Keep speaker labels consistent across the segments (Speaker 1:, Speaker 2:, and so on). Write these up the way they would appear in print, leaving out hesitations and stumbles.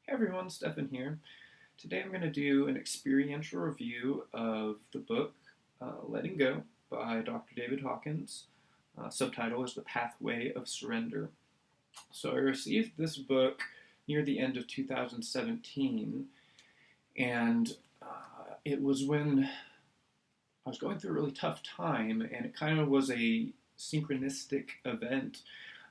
Speaker 1: Hey everyone, Stefan here. Today I'm going to do an experiential review of the book Letting Go by Dr. David Hawkins. Subtitle is The Pathway of Surrender. So I received this book near the end of 2017, and it was when I was going through a really tough time, and it kind of was a synchronistic event.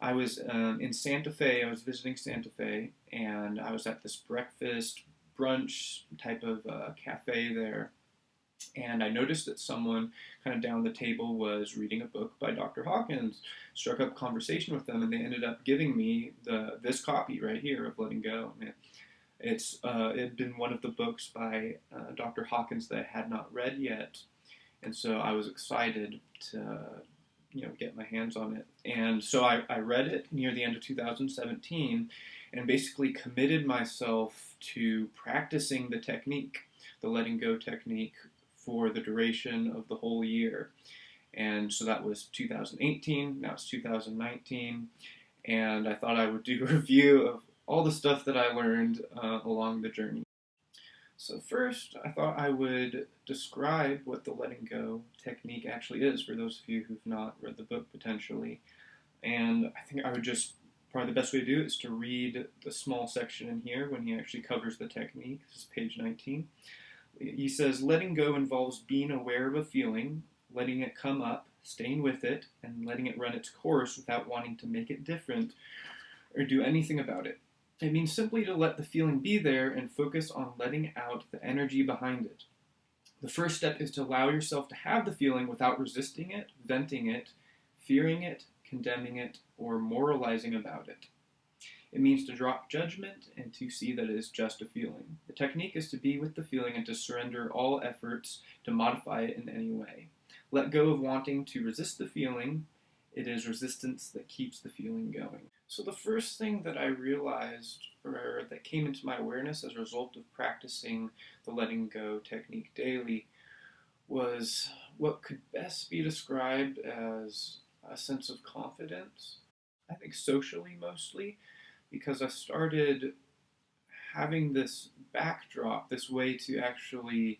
Speaker 1: I was in Santa Fe. I was visiting Santa Fe, and I was at this breakfast brunch type of cafe there. And I noticed that someone kind of down the table was reading a book by Dr. Hawkins. Struck up conversation with them, and they ended up giving me this copy right here of Letting Go. Man, it had been one of the books by Dr. Hawkins that I had not read yet, and so I was excited to get my hands on it. And so I read it near the end of 2017 and basically committed myself to practicing the technique, the letting go technique, for the duration of the whole year. And so that was 2018, now it's 2019, and I thought I would do a review of all the stuff that I learned along the journey. So first, I thought I would describe what the letting go technique actually is for those of you who've not read the book potentially. And I think I would just, probably the best way to do it is to read the small section in here when he actually covers the technique. This is page 19. He says, letting go involves being aware of a feeling, letting it come up, staying with it, and letting it run its course without wanting to make it different or do anything about it. It means simply to let the feeling be there and focus on letting out the energy behind it. The first step is to allow yourself to have the feeling without resisting it, venting it, fearing it, condemning it, or moralizing about it. It means to drop judgment and to see that it is just a feeling. The technique is to be with the feeling and to surrender all efforts to modify it in any way. Let go of wanting to resist the feeling. It is resistance that keeps the feeling going. So the first thing that I realized, or that came into my awareness as a result of practicing the letting go technique daily, was what could best be described as a sense of confidence. I think socially mostly, because I started having this backdrop, this way to actually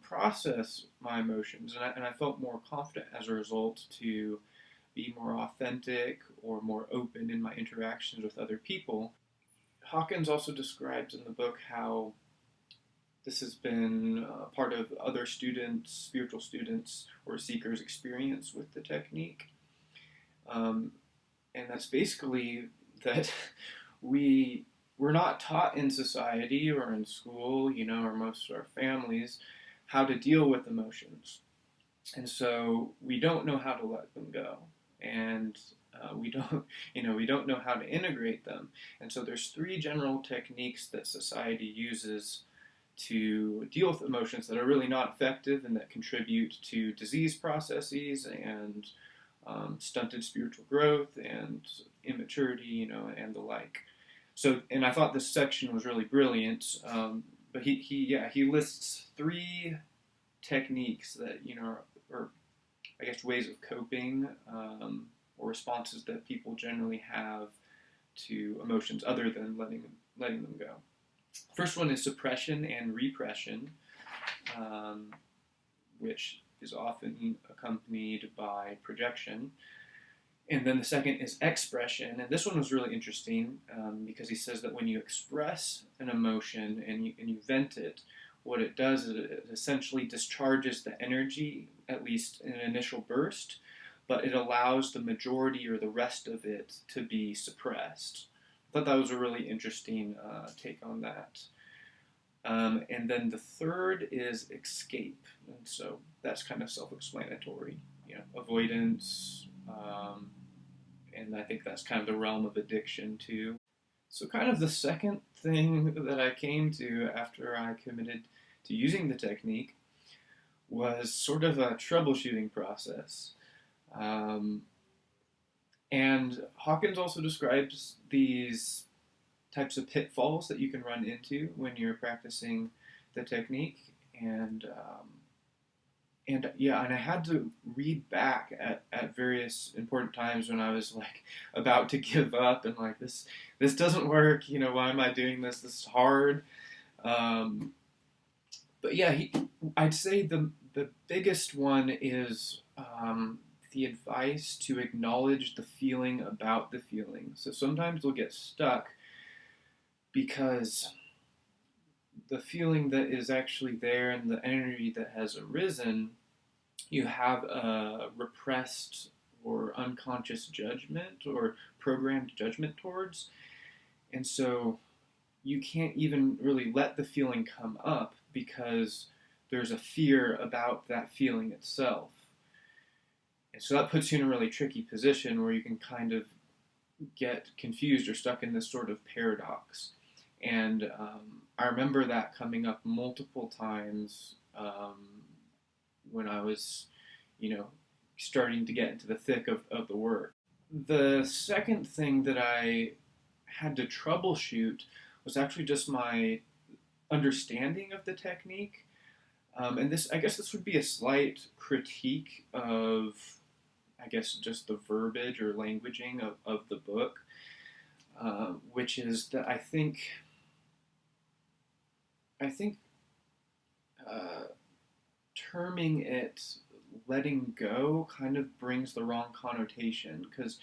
Speaker 1: process my emotions, and I felt more confident as a result to be more authentic or more open in my interactions with other people. Hawkins also describes in the book how this has been part of other students, spiritual students, or seekers' experience with the technique. And that's basically that we're not taught in society or in school, or most of our families, how to deal with emotions. And so we don't know how to let them go. And we don't know how to integrate them. And so there's three general techniques that society uses to deal with emotions that are really not effective and that contribute to disease processes and stunted spiritual growth and immaturity, and the like. So, and I thought this section was really brilliant. But he lists three techniques that are I guess ways of coping or responses that people generally have to emotions other than letting them go. First one is suppression and repression, which is often accompanied by projection. And then the second is expression, and this one was really interesting because he says that when you express an emotion and you vent it, what it does is it essentially discharges the energy, at least in an initial burst, but it allows the majority or the rest of it to be suppressed. I thought that was a really interesting take on that. And then the third is escape, and so that's kind of self-explanatory, avoidance, and I think that's kind of the realm of addiction too. So kind of the second thing that I came to after I committed to using the technique was sort of a troubleshooting process. And Hawkins also describes these types of pitfalls that you can run into when you're practicing the technique. And And yeah, and I had to read back at various important times when I was like about to give up and like this doesn't work. Why am I doing this? This is hard. Um, but yeah, I'd say the biggest one is the advice to acknowledge the feeling about the feeling. So sometimes we'll get stuck because the feeling that is actually there and the energy that has arisen, you have a repressed or unconscious judgment or programmed judgment towards. And so you can't even really let the feeling come up because there's a fear about that feeling itself. And so that puts you in a really tricky position where you can kind of get confused or stuck in this sort of paradox. And I remember that coming up multiple times when I was, starting to get into the thick of the work. The second thing that I had to troubleshoot was actually just my understanding of the technique. And I guess this would be a slight critique of, I guess, just the verbiage or languaging of the book, which is that I think terming it letting go kind of brings the wrong connotation, because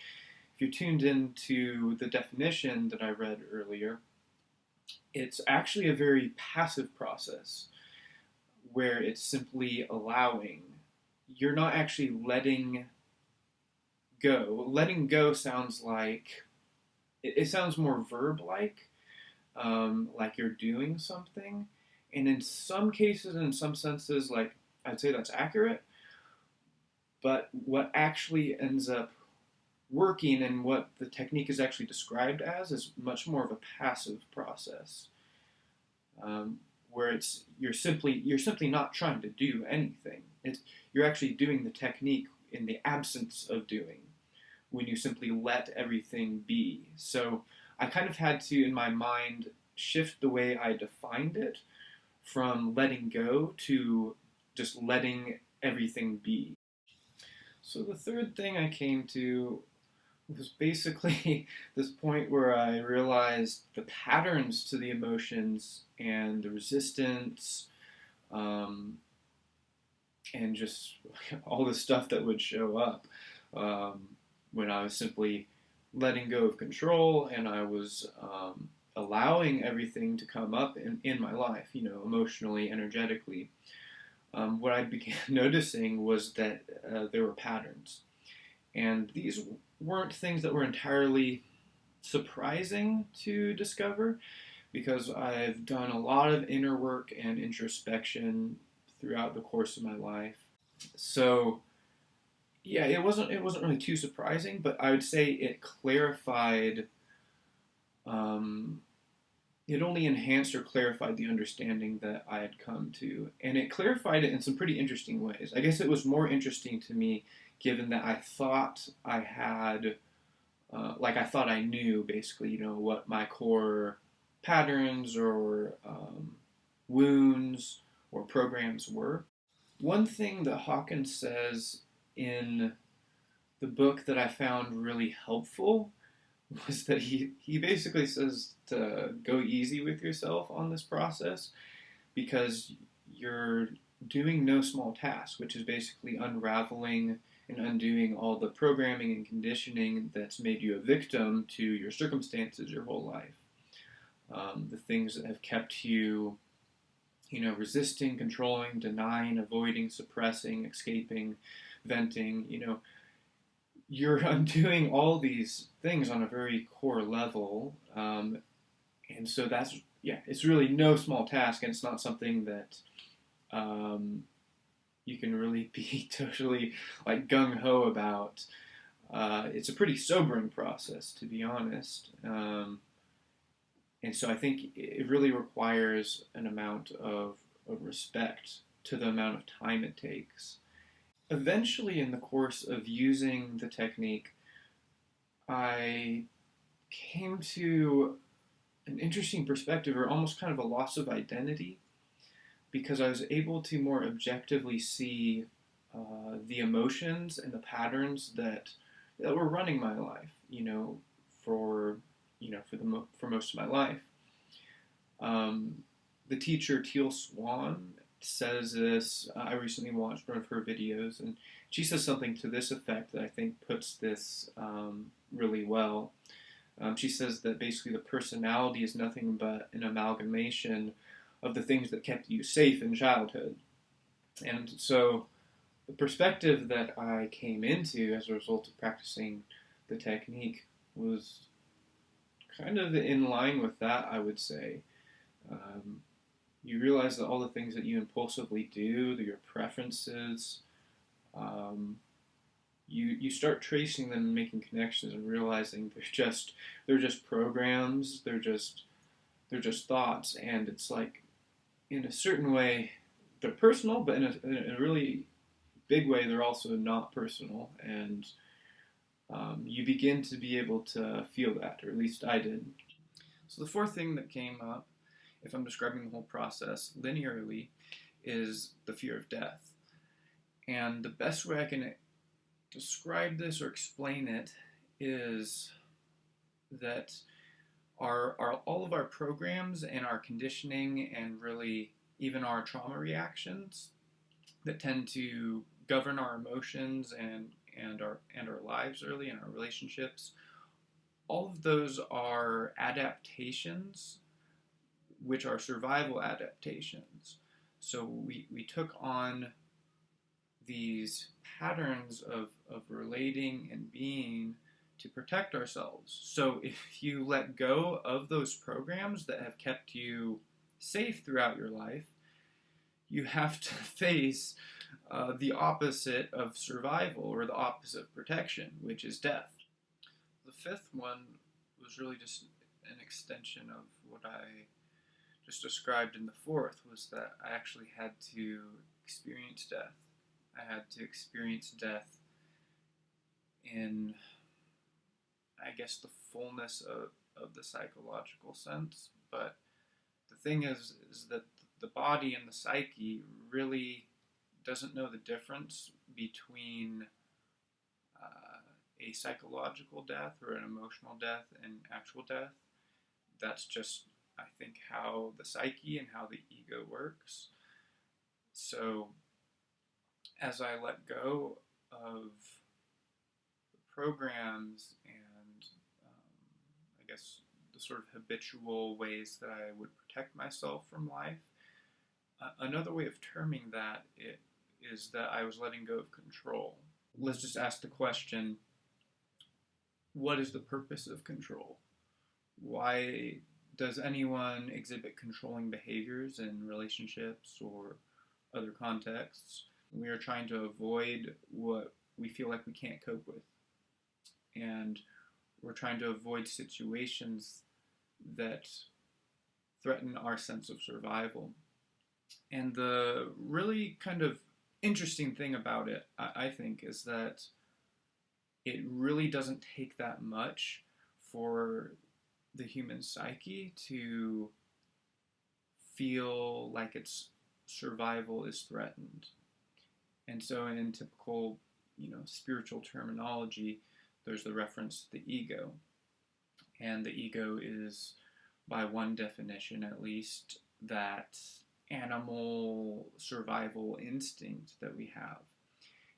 Speaker 1: if you're tuned into the definition that I read earlier, it's actually a very passive process where it's simply allowing. You're not actually letting go. Letting go sounds like, it sounds more verb-like you're doing something. And in some cases, in some senses, like I'd say that's accurate. But what actually ends up working and what the technique is actually described as is much more of a passive process, where you're simply not trying to do anything. You're actually doing the technique in the absence of doing, when you simply let everything be. So I kind of had to, in my mind, shift the way I defined it from letting go to just letting everything be. So the third thing I came to was basically this point where I realized the patterns to the emotions and the resistance, and just all the stuff that would show up when I was simply letting go of control and I was allowing everything to come up in my life, emotionally, energetically. What I began noticing was that there were patterns. And these weren't things that were entirely surprising to discover, because I've done a lot of inner work and introspection throughout the course of my life. So yeah, it wasn't really too surprising, but I would say it clarified, it only enhanced or clarified the understanding that I had come to. And it clarified it in some pretty interesting ways. I guess it was more interesting to me given that I thought I had, I thought I knew basically, what my core patterns or wounds or programs were. One thing that Hawkins says in the book that I found really helpful was that he basically says to go easy with yourself on this process, because you're doing no small task, which is basically unraveling and undoing all the programming and conditioning that's made you a victim to your circumstances your whole life. The things that have kept you, resisting, controlling, denying, avoiding, suppressing, escaping, venting, you're undoing all these things on a very core level. And so it's really no small task, and it's not something that you can really be totally gung-ho about. It's a pretty sobering process, to be honest. And so I think it really requires an amount of respect to the amount of time it takes. Eventually, in the course of using the technique, I came to an interesting perspective, or almost kind of a loss of identity, because I was able to more objectively see the emotions and the patterns that were running my life, for for most of my life. The teacher Teal Swan says this. I recently watched one of her videos, and she says something to this effect that I think puts this really well. She says that basically the personality is nothing but an amalgamation of the things that kept you safe in childhood. And so the perspective that I came into as a result of practicing the technique was kind of in line with that, I would say. You realize that all the things that you impulsively do, your preferences, you start tracing them and making connections and realizing they're just programs, they're just thoughts, and it's like, in a certain way they're personal, but in a really big way they're also not personal, and you begin to be able to feel that, or at least I did. So the fourth thing that came up, if I'm describing the whole process linearly, is the fear of death. And the best way I can describe this or explain it is that all of our programs and our conditioning, and really even our trauma reactions that tend to govern our emotions and our lives early, and our relationships, all of those are adaptations, which are survival adaptations. So we took on these patterns of relating and being to protect ourselves. So if you let go of those programs that have kept you safe throughout your life, you have to face the opposite of survival, or the opposite of protection, which is death. The fifth one was really just an extension of what I just described in the fourth, was that I actually had to experience death. I had to experience death in, I guess, the fullness of the psychological sense. But the thing is that the body and the psyche really doesn't know the difference between a psychological death or an emotional death and actual death. That's just, I think, how the psyche and how the ego works. So as I let go of the programs and I guess the sort of habitual ways that I would protect myself from life, another way of terming that is that I was letting go of control. Let's just ask the question, what is the purpose of control? Why does anyone exhibit controlling behaviors in relationships or other contexts? We are trying to avoid what we feel like we can't cope with. And we're trying to avoid situations that threaten our sense of survival. And the really kind of interesting thing about it, I think, is that it really doesn't take that much for the human psyche to feel like its survival is threatened. And so in typical, spiritual terminology, there's the reference to the ego. And the ego is, by one definition at least, that animal survival instinct that we have.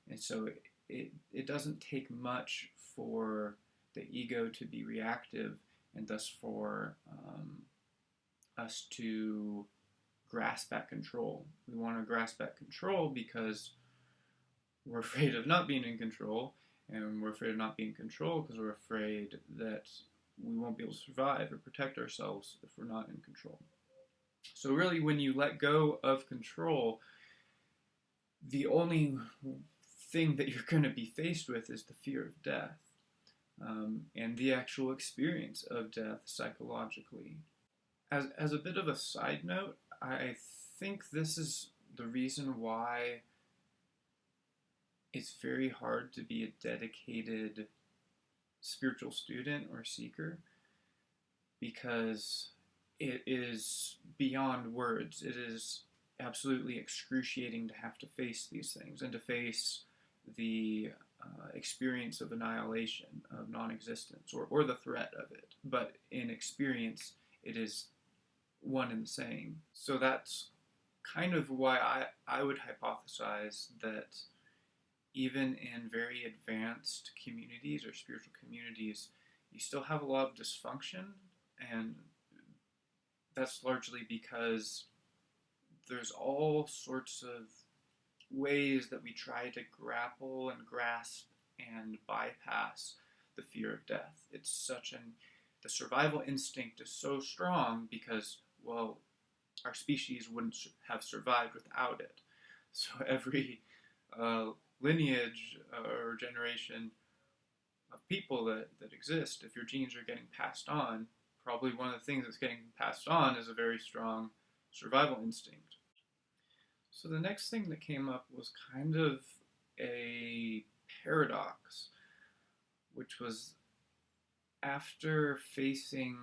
Speaker 1: And so it doesn't take much for the ego to be reactive, and thus for us to grasp at control. We want to grasp at control because we're afraid of not being in control, and we're afraid of not being in control because we're afraid that we won't be able to survive or protect ourselves if we're not in control. So really, when you let go of control, the only thing that you're going to be faced with is the fear of death, and the actual experience of death psychologically. As a bit of a side note, I think this is the reason why it's very hard to be a dedicated spiritual student or seeker, because it is beyond words. It is absolutely excruciating to have to face these things and to face the experience of annihilation, of non-existence, or the threat of it. But in experience, it is one and the same. So that's kind of why I would hypothesize that even in very advanced communities or spiritual communities, you still have a lot of dysfunction, and that's largely because there's all sorts of ways that we try to grapple and grasp and bypass the fear of death. The survival instinct is so strong because, well, our species wouldn't have survived without it. So every lineage or generation of people that exist, if your genes are getting passed on, probably one of the things that's getting passed on is a very strong survival instinct. So the next thing that came up was kind of a paradox, which was after facing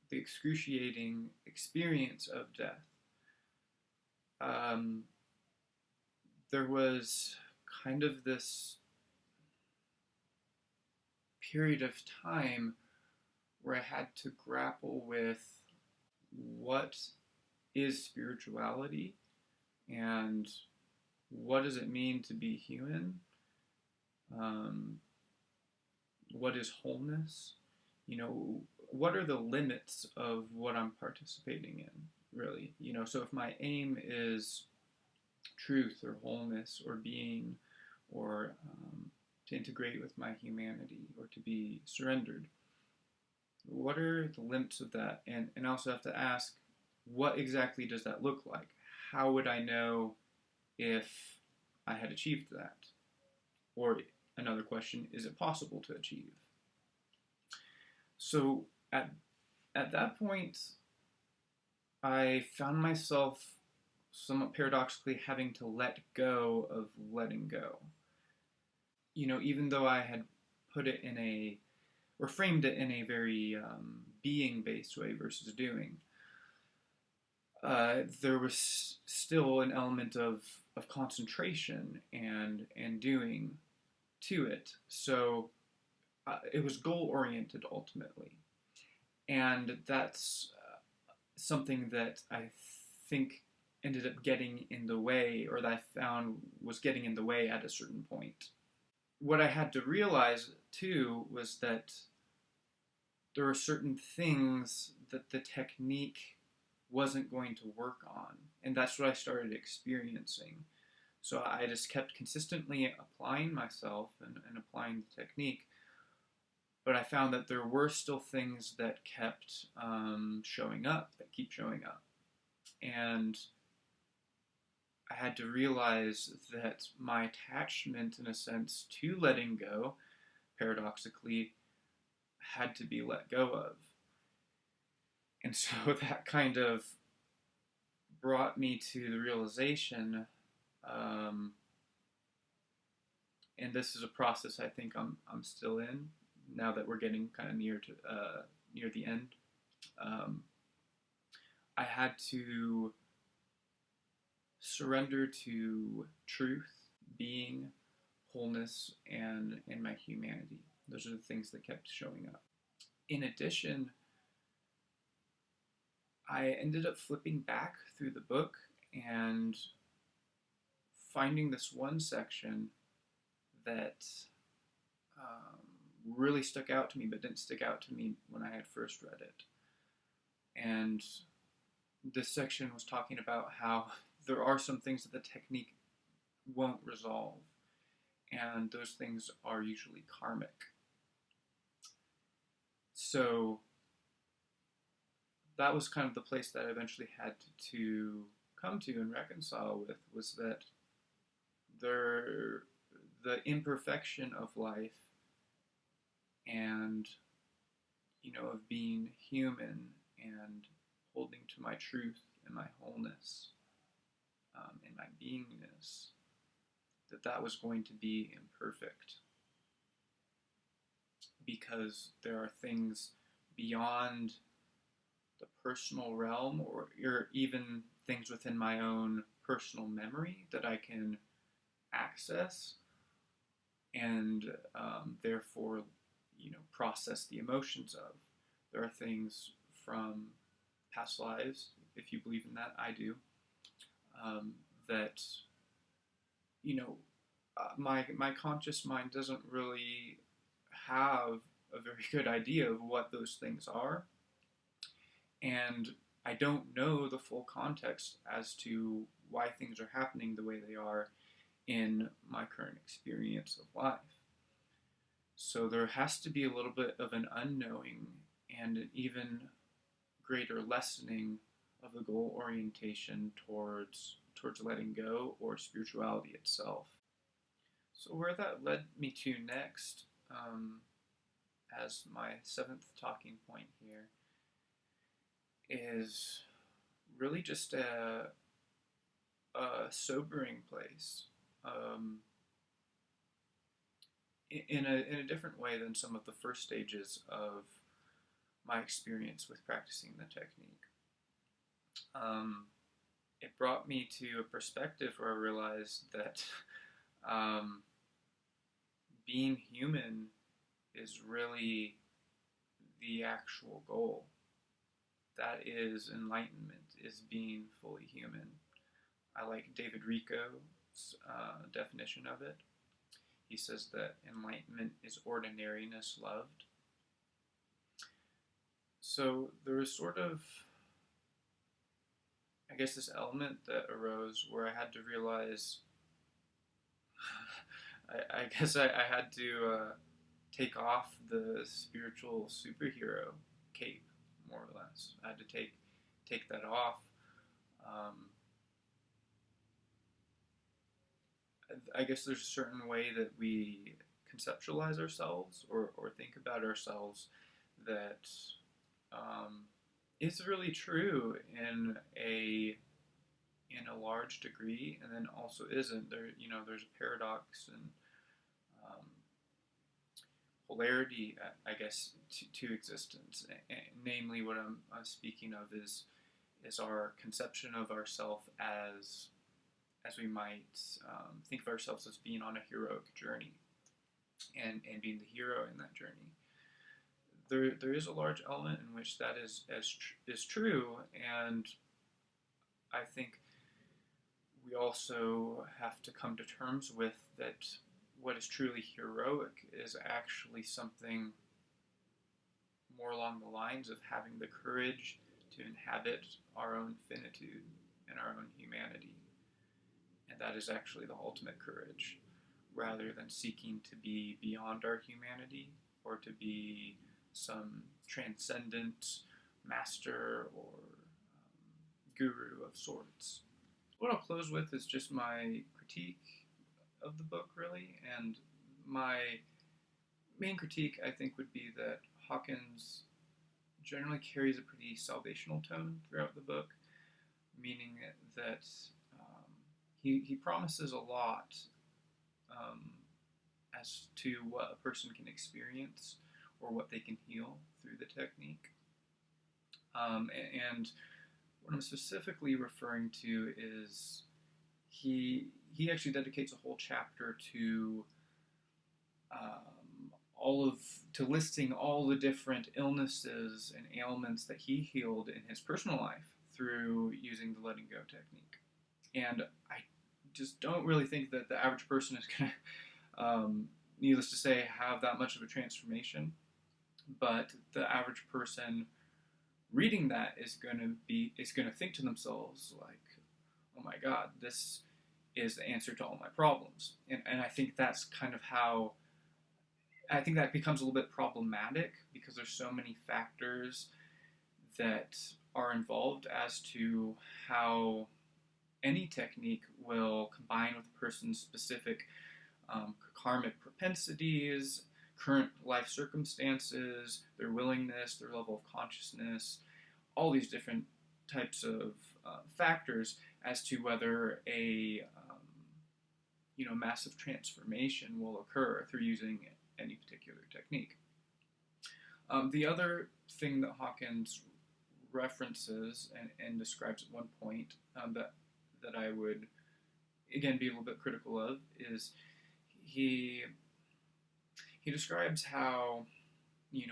Speaker 1: the excruciating experience of death, there was kind of this period of time where I had to grapple with what is spirituality and what does it mean to be human? What is wholeness? What are the limits of what I'm participating in, really? So if my aim is truth or wholeness or being or to integrate with my humanity or to be surrendered, what are the limits of that? And I also have to ask, what exactly does that look like? How would I know if I had achieved that? Or another question, is it possible to achieve? So at that point, I found myself somewhat paradoxically having to let go of letting go. Even though I had put it or framed it in a very being-based way versus doing, there was still an element of concentration and doing to it. So it was goal-oriented ultimately. And that's something that I think ended up getting in the way, or that I found was getting in the way at a certain point. What I had to realize, too, was that there were certain things that the technique wasn't going to work on. And that's what I started experiencing. So I just kept consistently applying myself and applying the technique. But I found that there were still things that kept showing up, that keep showing up. And I had to realize that my attachment, in a sense, to letting go, paradoxically, had to be let go of. And so that kind of brought me to the realization, and this is a process I think I'm still in, now that we're getting kind of near the end. I had to surrender to truth, being, wholeness, and my humanity. Those are the things that kept showing up. In addition, I ended up flipping back through the book and finding this one section that really stuck out to me, but didn't stick out to me when I had first read it. And this section was talking about how there are some things that the technique won't resolve, and those things are usually karmic. So that was kind of the place that I eventually had to come to and reconcile with, was that the imperfection of life and, of being human and holding to my truth and my wholeness and my beingness, that was going to be imperfect, because there are things beyond the personal realm, or even things within my own personal memory that I can access, and therefore, process the emotions of. There are things from past lives, if you believe in that, I do, that my conscious mind doesn't really have a very good idea of what those things are, and I don't know the full context as to why things are happening the way they are in my current experience of life. So there has to be a little bit of an unknowing and an even greater lessening of the goal orientation towards letting go, or spirituality itself. So where that led me to next, as my seventh talking point here, is really just a sobering place, in a different way than some of the first stages of my experience with practicing the technique. It brought me to a perspective where I realized that being human is really the actual goal. That is enlightenment, is being fully human. I like David Rico's definition of it. He says that enlightenment is ordinariness loved. So there was sort of, I guess, this element that arose where I had to realize, I guess I had to take off the spiritual superhero cape, more or less. I had to take that off. I guess there's a certain way that we conceptualize ourselves, or think about ourselves, that is really true in a large degree, and then also isn't. There's a paradox and polarity, I guess, to existence. Namely, what I'm speaking of is our conception of ourself as we might think of ourselves as being on a heroic journey, and being the hero in that journey. There is a large element in which that is true, and I think we also have to come to terms with that. What is truly heroic is actually something more along the lines of having the courage to inhabit our own finitude and our own humanity. And that is actually the ultimate courage, rather than seeking to be beyond our humanity, or to be some transcendent master or guru of sorts. What I'll close with is just my critique of the book, really, and my main critique, I think, would be that Hawkins generally carries a pretty salvational tone throughout the book, meaning that he promises a lot as to what a person can experience, or what they can heal through the technique. And what I'm specifically referring to is he actually dedicates a whole chapter to listing all the different illnesses and ailments that he healed in his personal life through using the letting go technique. And I just don't really think that the average person is going to, needless to say, have that much of a transformation. But the average person reading that is going to think to themselves, like, oh my God, this is the answer to all my problems. And I think that's kind of how, I think that becomes a little bit problematic, because there's so many factors that are involved as to how any technique will combine with a person's specific karmic propensities, current life circumstances, their willingness, their level of consciousness, all these different types of factors as to whether a massive transformation will occur through using any particular technique. The other thing that Hawkins references and describes at one point that I would again be a little bit critical of is he describes how,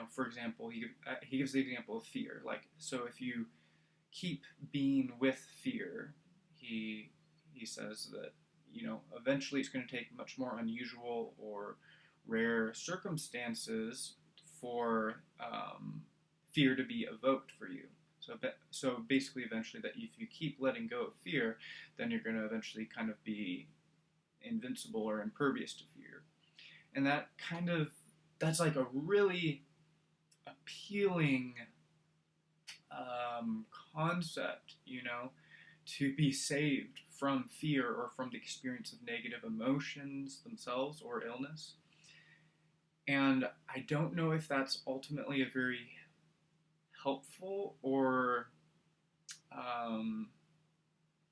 Speaker 1: for example, he gives the example of fear. Like, so if you keep being with fear, he says that eventually it's going to take much more unusual or rare circumstances for fear to be evoked for you. So basically, eventually, that if you keep letting go of fear, then you're going to eventually kind of be invincible or impervious to fear. And that's like a really appealing concept, to be saved from fear or from the experience of negative emotions themselves or illness. And I don't know if that's ultimately a very helpful or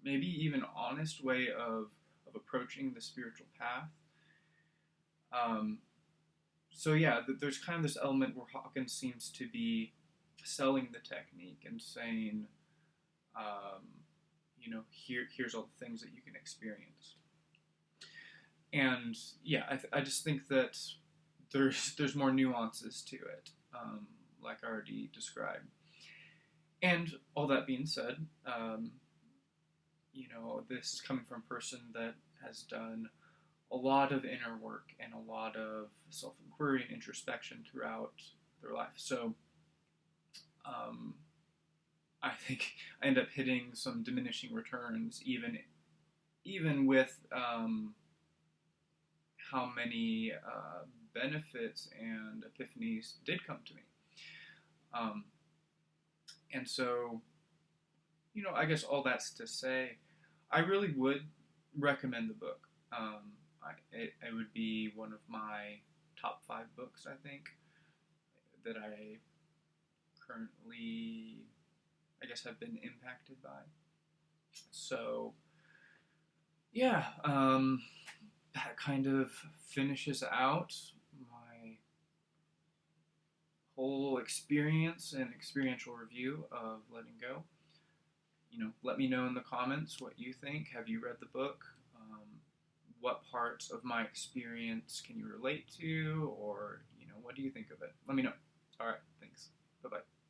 Speaker 1: maybe even honest way of approaching the spiritual path. So yeah, there's kind of this element where Hawkins seems to be selling the technique and saying, here's all the things that you can experience. And yeah, I just think that there's more nuances to it, like I already described. And all that being said, this is coming from a person that has done a lot of inner work and a lot of self-inquiry and introspection throughout their life. So I think I end up hitting some diminishing returns, even with how many benefits and epiphanies did come to me. And so, I guess all that's to say, I really would recommend the book. It would be one of my top 5 books, I think, that I currently, I guess, have been impacted by. So, yeah, that kind of finishes out my whole experience and experiential review of Letting Go. Let me know in the comments what you think. Have you read the book? What parts of my experience can you relate to? Or, what do you think of it? Let me know. All right, thanks. Bye-bye.